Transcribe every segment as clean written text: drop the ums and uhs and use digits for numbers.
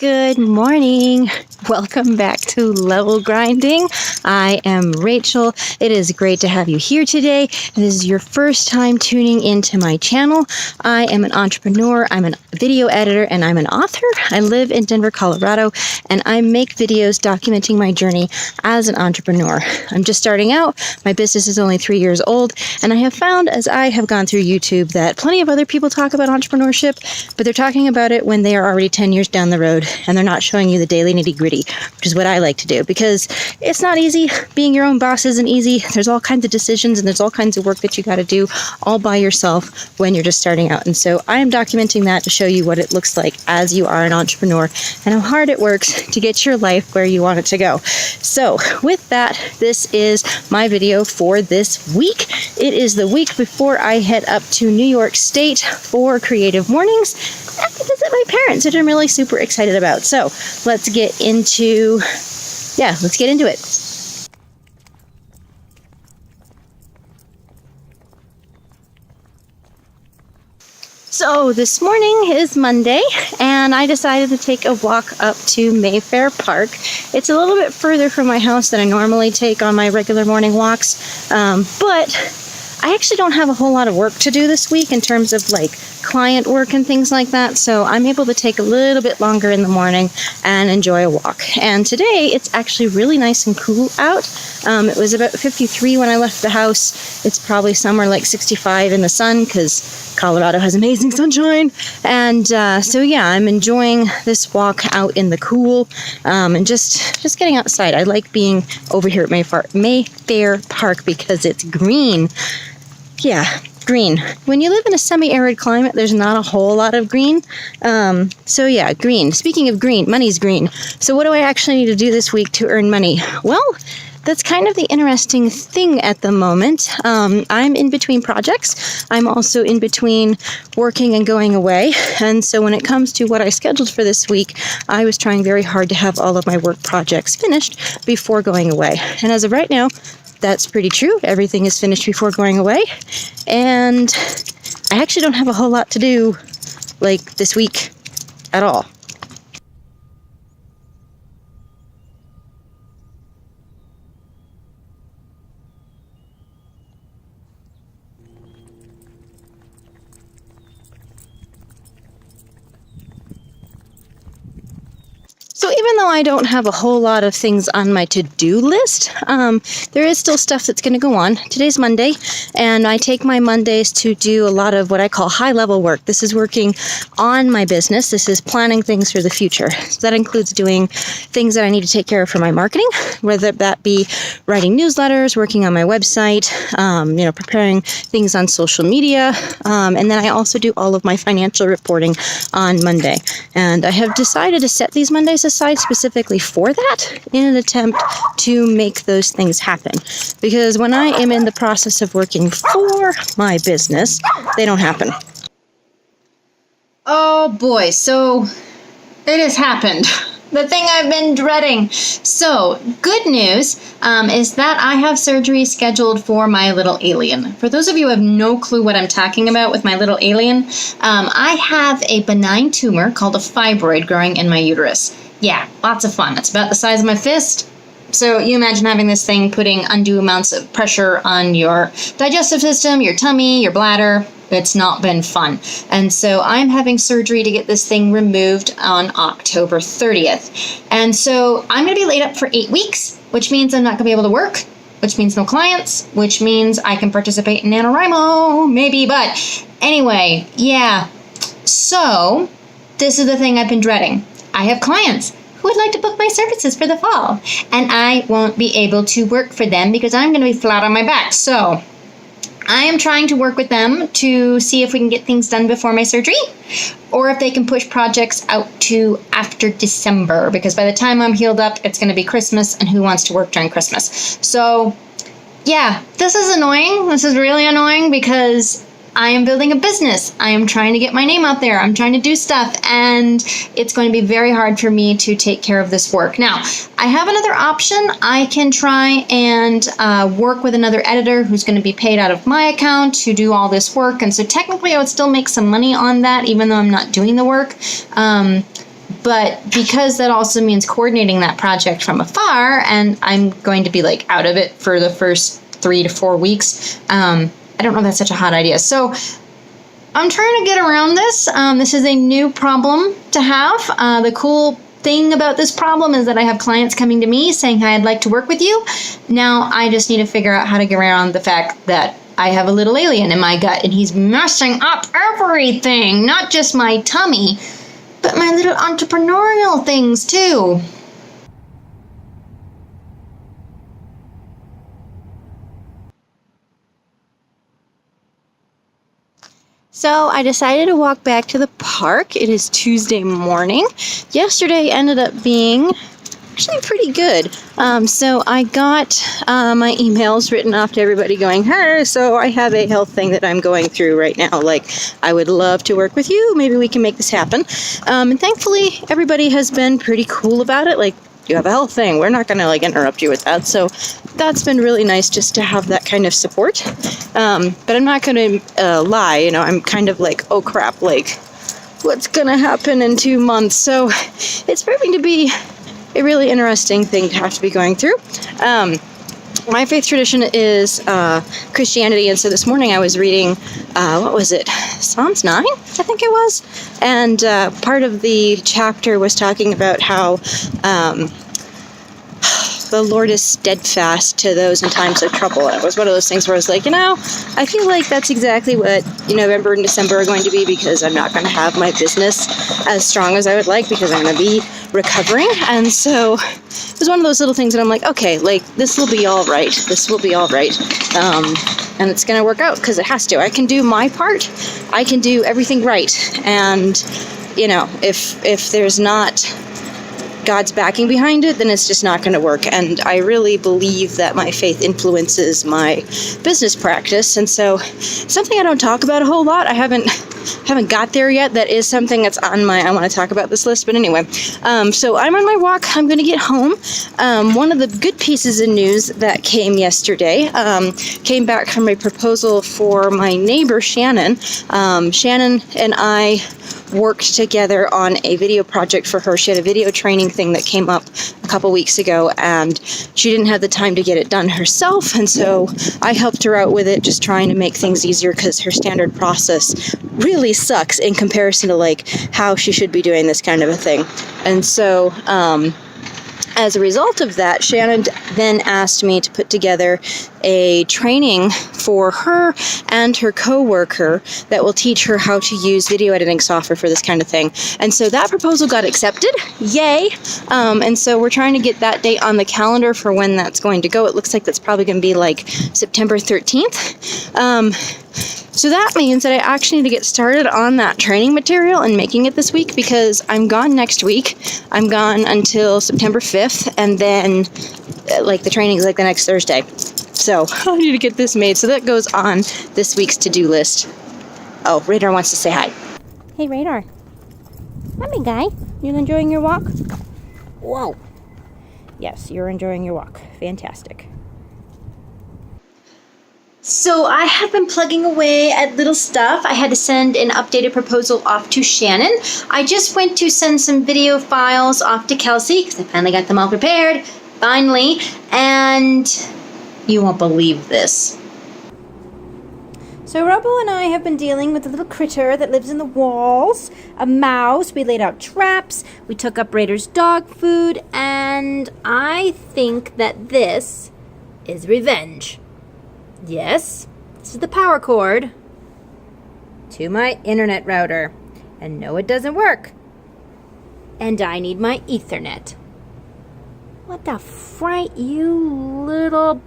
Good morning. Welcome back to Level Grinding. I am Rachel. It is great to have you here today. This is your first time tuning into my channel. I am an entrepreneur, I'm a video editor, and I'm an author. I live in Denver, Colorado, and I make videos documenting my journey as an entrepreneur. I'm just starting out. My business is only 3 years old, and I have found as I have gone through YouTube that plenty of other people talk about entrepreneurship, but they're talking about it when they are already 10 years down the road, and they're not showing you the daily nitty-gritty, which is what I like to do, because it's not easy. Being your own boss isn't easy. There's all kinds of decisions and there's all kinds of work that you got to do all by yourself when you're just starting out. And so I am documenting that to show you what it looks like as you are an entrepreneur and how hard it works to get your life where you want it to go. So with that, this is my video for this week. It is the week before I head up to New York State for Creative Mornings and to visit my parents, which I'm really super excited about. So let's get into it. So this morning is Monday, and I decided to take a walk up to Mayfair Park. It's a little bit further from my house than I normally take on my regular morning walks, but I actually don't have a whole lot of work to do this week in terms of like client work and things like that, so I'm able to take a little bit longer in the morning and enjoy a walk. And today it's actually really nice and cool out. It was about 53 when I left the house. It's probably somewhere like 65 in the sun because Colorado has amazing sunshine. And so yeah, I'm enjoying this walk out in the cool and just getting outside. I like being over here at Mayfair Park because it's green. Yeah, green. When you live in a semi-arid climate, there's not a whole lot of green. So yeah, green. Speaking of green, money's green. So what do I actually need to do this week to earn money? Well, that's kind of the interesting thing at the moment. I'm in between projects. I'm also in between working and going away. And so when it comes to what I scheduled for this week, I was trying very hard to have all of my work projects finished before going away. And as of right now, that's pretty true. Everything is finished before going away. And I actually don't have a whole lot to do like this week at all. So even though I don't have a whole lot of things on my to-do list, there is still stuff that's going to go on. Today's Monday, and I take my Mondays to do a lot of what I call high-level work. This is working on my business. This is planning things for the future. So that includes doing things that I need to take care of for my marketing, whether that be writing newsletters, working on my website, preparing things on social media, and then I also do all of my financial reporting on Monday. And I have decided to set these Mondays aside specifically for that in an attempt to make those things happen. Because when I am in the process of working for my business, they don't happen. Oh boy, so it has happened. The thing I've been dreading. So, good news is that I have surgery scheduled for my little alien. For those of you who have no clue what I'm talking about with my little alien, I have a benign tumor called a fibroid growing in my uterus. Yeah, lots of fun. It's about the size of my fist. So you imagine having this thing putting undue amounts of pressure on your digestive system, your tummy, your bladder. It's not been fun. And so I'm having surgery to get this thing removed on October 30th. And so I'm going to be laid up for 8 weeks, which means I'm not going to be able to work, which means no clients, which means I can participate in NaNoWriMo, maybe. But anyway, yeah. So this is the thing I've been dreading. I have clients who would like to book my services for the fall, and I won't be able to work for them because I'm going to be flat on my back. So I am trying to work with them to see if we can get things done before my surgery, or if they can push projects out to after December, because by the time I'm healed up, it's going to be Christmas, and who wants to work during Christmas? So yeah, this is annoying. This is really annoying because I am building a business. I am trying to get my name out there. I'm trying to do stuff, and it's going to be very hard for me to take care of this work. Now, I have another option. I can try and work with another editor who's going to be paid out of my account to do all this work, and so technically I would still make some money on that even though I'm not doing the work. But because that also means coordinating that project from afar, and I'm going to be like out of it for the first 3 to 4 weeks, I don't know if that's such a hot idea. So I'm trying to get around this. This is a new problem to have. The cool thing about this problem is that I have clients coming to me saying, "Hi, I'd like to work with you." Now I just need to figure out how to get around the fact that I have a little alien in my gut and he's messing up everything, not just my tummy, but my little entrepreneurial things too. So I decided to walk back to the park. It is Tuesday morning. Yesterday ended up being actually pretty good. So I got my emails written off to everybody going, "Hey, so I have a health thing that I'm going through right now. Like, I would love to work with you. Maybe we can make this happen." And thankfully, everybody has been pretty cool about it. Like, you have a health thing. We're not going to like interrupt you with that. So that's been really nice just to have that kind of support. But I'm not going to lie. You know, I'm kind of like, oh crap, like what's going to happen in 2 months? So it's proving to be a really interesting thing to have to be going through. My faith tradition is Christianity, and so this morning I was reading, what was it, Psalms 9, I think it was, and part of the chapter was talking about how the Lord is steadfast to those in times of trouble. And it was one of those things where I was like, you know, I feel like that's exactly what November and December are going to be, because I'm not going to have my business as strong as I would like, because I'm going to be recovering. And so it was one of those little things that I'm like, okay, like this will be all right. This will be all right. And it's going to work out because it has to. I can do my part. I can do everything right. And, if there's not God's backing behind it, then it's just not going to work. And I really believe that my faith influences my business practice. And so something I don't talk about a whole lot, I haven't got there yet. That is something that's on my I want to talk about this list. But anyway, so I'm on my walk. I'm going to get home. One of the good pieces of news that came yesterday came back from a proposal for my neighbor, Shannon. Shannon and I worked together on a video project for her. She had a video training thing that came up a couple weeks ago, and she didn't have the time to get it done herself, and so I helped her out with it, just trying to make things easier, because her standard process really sucks in comparison to like how she should be doing this kind of a thing. And so as a result of that, Shannon then asked me to put together a training for her and her coworker that will teach her how to use video editing software for this kind of thing. And so that proposal got accepted. Yay! And so we're trying to get that date on the calendar for when that's going to go. It looks like that's probably going to be like September 13th. So that means that I actually need to get started on that training material and making it this week, because I'm gone next week. I'm gone until September 5th, and then like the training is like the next Thursday. So I need to get this made. So that goes on this week's to-do list. Oh, Radar wants to say hi. Hey, Radar. Hi, big guy. You enjoying your walk? Whoa. Yes, you're enjoying your walk. Fantastic. So I have been plugging away at little stuff. I had to send an updated proposal off to Shannon. I just went to send some video files off to Kelsey, because I finally got them all prepared. Finally. And you won't believe this. So Robo and I have been dealing with a little critter that lives in the walls, a mouse. We laid out traps. We took up Raider's dog food. And I think that this is revenge. Yes, this is the power cord to my internet router. And no, it doesn't work. And I need my Ethernet. What the fright, you little...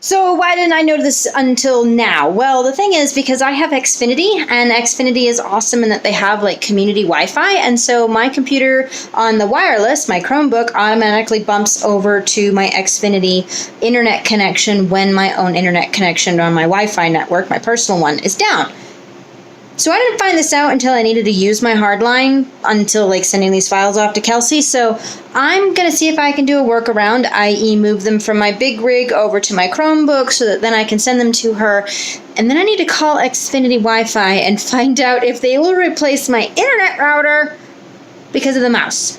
So why didn't I know this until now? Well, the thing is, because I have Xfinity, and Xfinity is awesome in that they have like community Wi-Fi, and so my computer on the wireless, my Chromebook, automatically bumps over to my Xfinity internet connection when my own internet connection on my Wi-Fi network, my personal one, is down. So I didn't find this out until I needed to use my hardline until like sending these files off to Kelsey. So I'm going to see if I can do a workaround, i.e. move them from my big rig over to my Chromebook so that then I can send them to her. And then I need to call Xfinity Wi-Fi and find out if they will replace my internet router because of the mouse.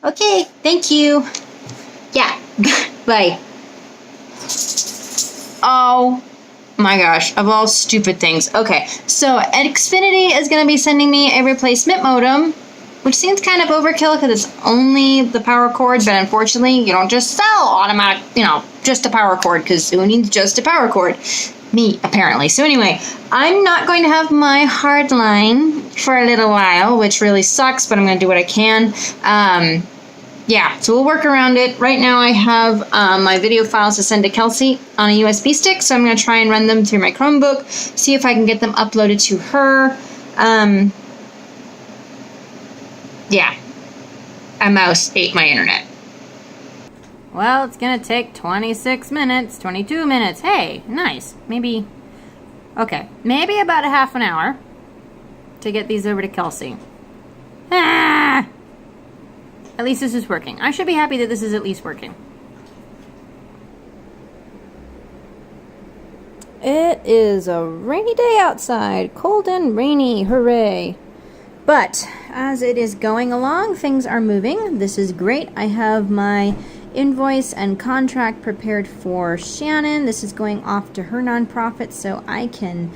Okay, thank you. Yeah, bye. Oh my gosh, of all stupid things. Okay, so Xfinity is going to be sending me a replacement modem, which seems kind of overkill because it's only the power cord, but unfortunately you don't just sell automatic, just a power cord, because who needs just a power cord? Me, apparently. So anyway, I'm not going to have my hard line for a little while, which really sucks, but I'm going to do what I can. Yeah, so we'll work around it. Right now I have my video files to send to Kelsey on a USB stick, so I'm going to try and run them through my Chromebook, see if I can get them uploaded to her. Yeah, a mouse ate my internet. Well, it's going to take 26 minutes, 22 minutes. Hey, nice. Maybe about a half an hour to get these over to Kelsey. Ah! At least this is working. I should be happy that this is at least working. It is a rainy day outside. Cold and rainy. Hooray. But as it is going along, things are moving. This is great. I have my invoice and contract prepared for Shannon. This is going off to her nonprofit so I can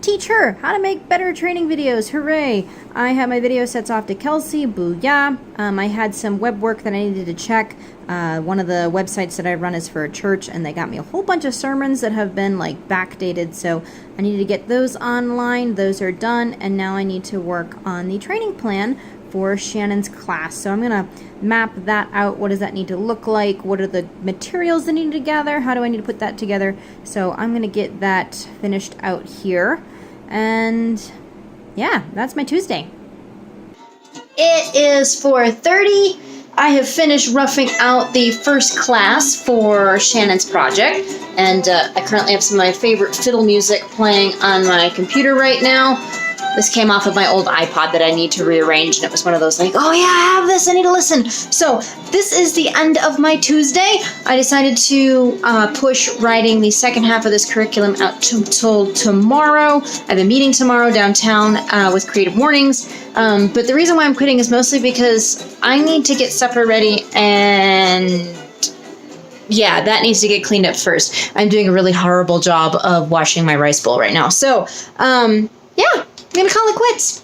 teach her how to make better training videos. Hooray! I have my video sets off to Kelsey. Booyah! I had some web work that I needed to check. One of the websites that I run is for a church, and they got me a whole bunch of sermons that have been like backdated, so I needed to get those online. Those are done, and now I need to work on the training plan for Shannon's class. So I'm gonna map that out. What does that need to look like? What are the materials that need to gather? How do I need to put that together? So I'm gonna get that finished out here. And yeah, that's my Tuesday. It is 4:30. I have finished roughing out the first class for Shannon's project, and I currently have some of my favorite fiddle music playing on my computer right now. This came off of my old iPod that I need to rearrange, and it was one of those like, oh yeah, I have this, I need to listen. So this is the end of my Tuesday. I decided to push writing the second half of this curriculum out till tomorrow. I have a meeting tomorrow downtown with Creative Mornings. But the reason why I'm quitting is mostly because I need to get supper ready, and yeah, that needs to get cleaned up first. I'm doing a really horrible job of washing my rice bowl right now. So, yeah. I'm gonna call it quits.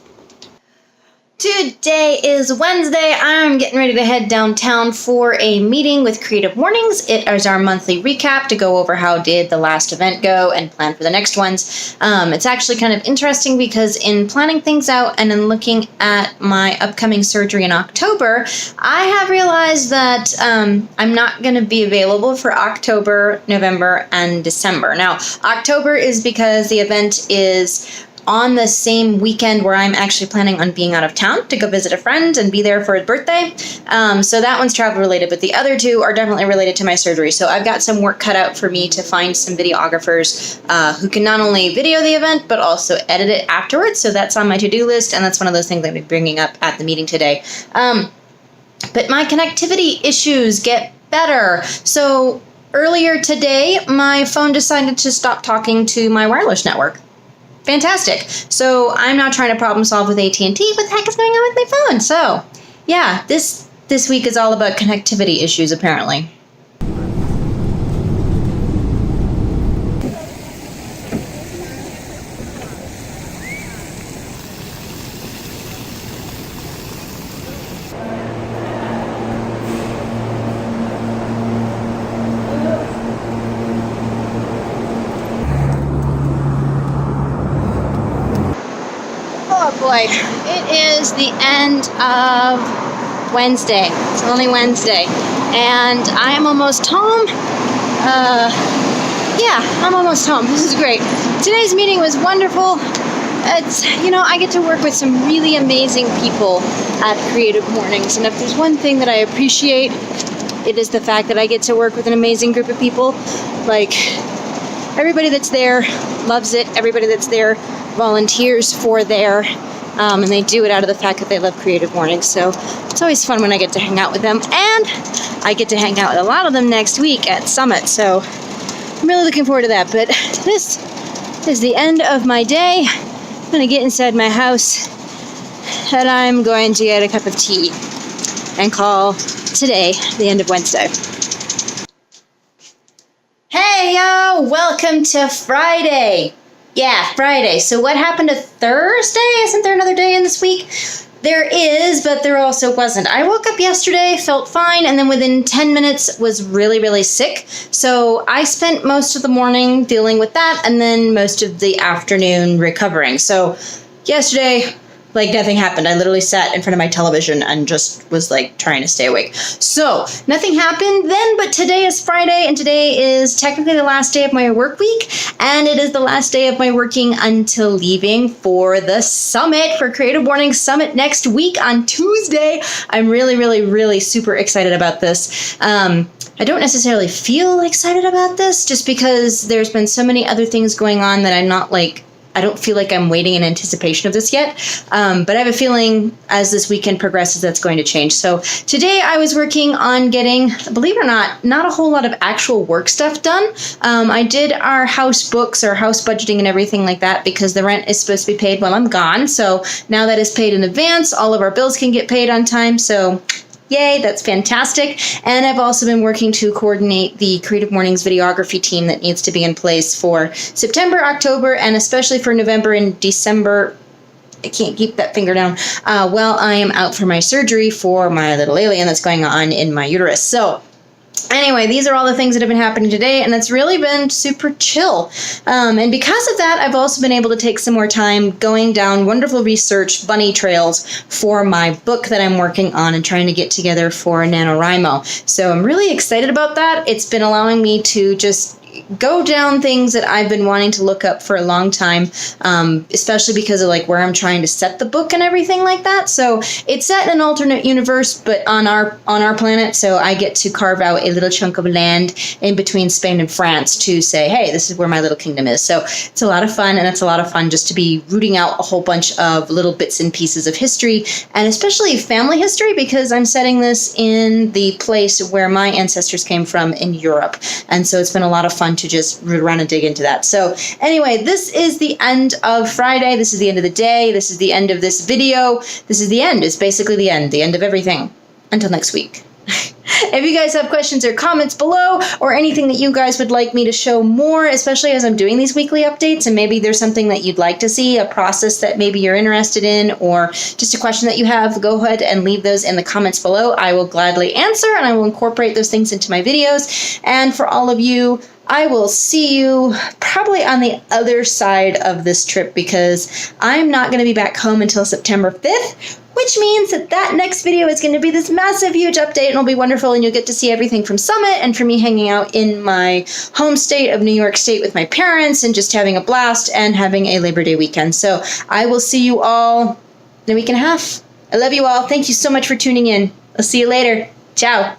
Today is Wednesday. I'm getting ready to head downtown for a meeting with Creative Mornings. It is our monthly recap to go over how did the last event go and plan for the next ones. It's actually kind of interesting because in planning things out and in looking at my upcoming surgery in October, I have realized that I'm not going to be available for October, November, and December. Now, October is because the event is on the same weekend where I'm actually planning on being out of town to go visit a friend and be there for his birthday. So that one's travel related, but the other two are definitely related to my surgery. So I've got some work cut out for me to find some videographers who can not only video the event, but also edit it afterwards. So that's on my to-do list, and that's one of those things I'll be bringing up at the meeting today. But my connectivity issues get better. So earlier today, my phone decided to stop talking to my wireless network. Fantastic. So I'm now trying to problem solve with AT&T. What the heck is going on with my phone? So yeah, this week is all about connectivity issues, apparently. Boy, it is the end of Wednesday. It's only Wednesday, and I am almost home. Yeah, I'm almost home. This is great. Today's meeting was wonderful. It's, I get to work with some really amazing people at Creative Mornings, and if there's one thing that I appreciate, it is the fact that I get to work with an amazing group of people. Like, everybody that's there loves it. Everybody that's there volunteers for there. And they do it out of the fact that they love Creative Mornings. So it's always fun when I get to hang out with them. And I get to hang out with a lot of them next week at Summit. So I'm really looking forward to that. But this is the end of my day. I'm going to get inside my house and I'm going to get a cup of tea and call today the end of Wednesday. Hey, yo! Welcome to Friday. Yeah, Friday. So what happened to Thursday? Isn't there another day in this week? There is, but there also wasn't. I woke up yesterday, felt fine, and then within 10 minutes was really, really sick. So I spent most of the morning dealing with that and then most of the afternoon recovering. So yesterday, like nothing happened. I literally sat in front of my television and just was like trying to stay awake. So nothing happened then, but today is Friday and today is technically the last day of my work week. And it is the last day of my working until leaving for the summit, for Creative Morning Summit next week on Tuesday. I'm really, really, really super excited about this. I don't necessarily feel excited about this just because there's been so many other things going on that I'm not like, I don't feel like I'm waiting in anticipation of this yet, but I have a feeling as this weekend progresses, that's going to change. So today I was working on getting, believe it or not a whole lot of actual work stuff done. I did our house books, our house budgeting and everything like that because the rent is supposed to be paid while I'm gone. So now that is paid in advance, all of our bills can get paid on time. So yay, that's fantastic. And I've also been working to coordinate the Creative Mornings videography team that needs to be in place for September, October, and especially for November and December. I can't keep that finger down. While I am out for my surgery for my little alien that's going on in my uterus. So anyway, these are all the things that have been happening today, and it's really been super chill. And because of that, I've also been able to take some more time going down wonderful research bunny trails for my book that I'm working on and trying to get together for NaNoWriMo. So I'm really excited about that. It's been allowing me to just go down things that I've been wanting to look up for a long time, especially because of like where I'm trying to set the book and everything like that. So it's set in an alternate universe, but on our planet. So I get to carve out a little chunk of land in between Spain and France to say, hey, this is where my little kingdom is. So it's a lot of fun, and it's a lot of fun just to be rooting out a whole bunch of little bits and pieces of history, and especially family history, because I'm setting this in the place where my ancestors came from in Europe. And so it's been a lot of fun to just root around and dig into that. So anyway, this is the end of Friday. This is the end of the day. This is the end of this video. This is the end. It's basically the end of everything. Until next week. If you guys have questions or comments below, or anything that you guys would like me to show more, especially as I'm doing these weekly updates, and maybe there's something that you'd like to see, a process that maybe you're interested in, or just a question that you have, go ahead and leave those in the comments below. I will gladly answer, and I will incorporate those things into my videos. And for all of you, I will see you probably on the other side of this trip, because I'm not going to be back home until September 5th, which means that that next video is going to be this massive, huge update, and it'll be wonderful, and you'll get to see everything from Summit and from me hanging out in my home state of New York State with my parents and just having a blast and having a Labor Day weekend. So I will see you all in a week and a half. I love you all. Thank you so much for tuning in. I'll see you later. Ciao.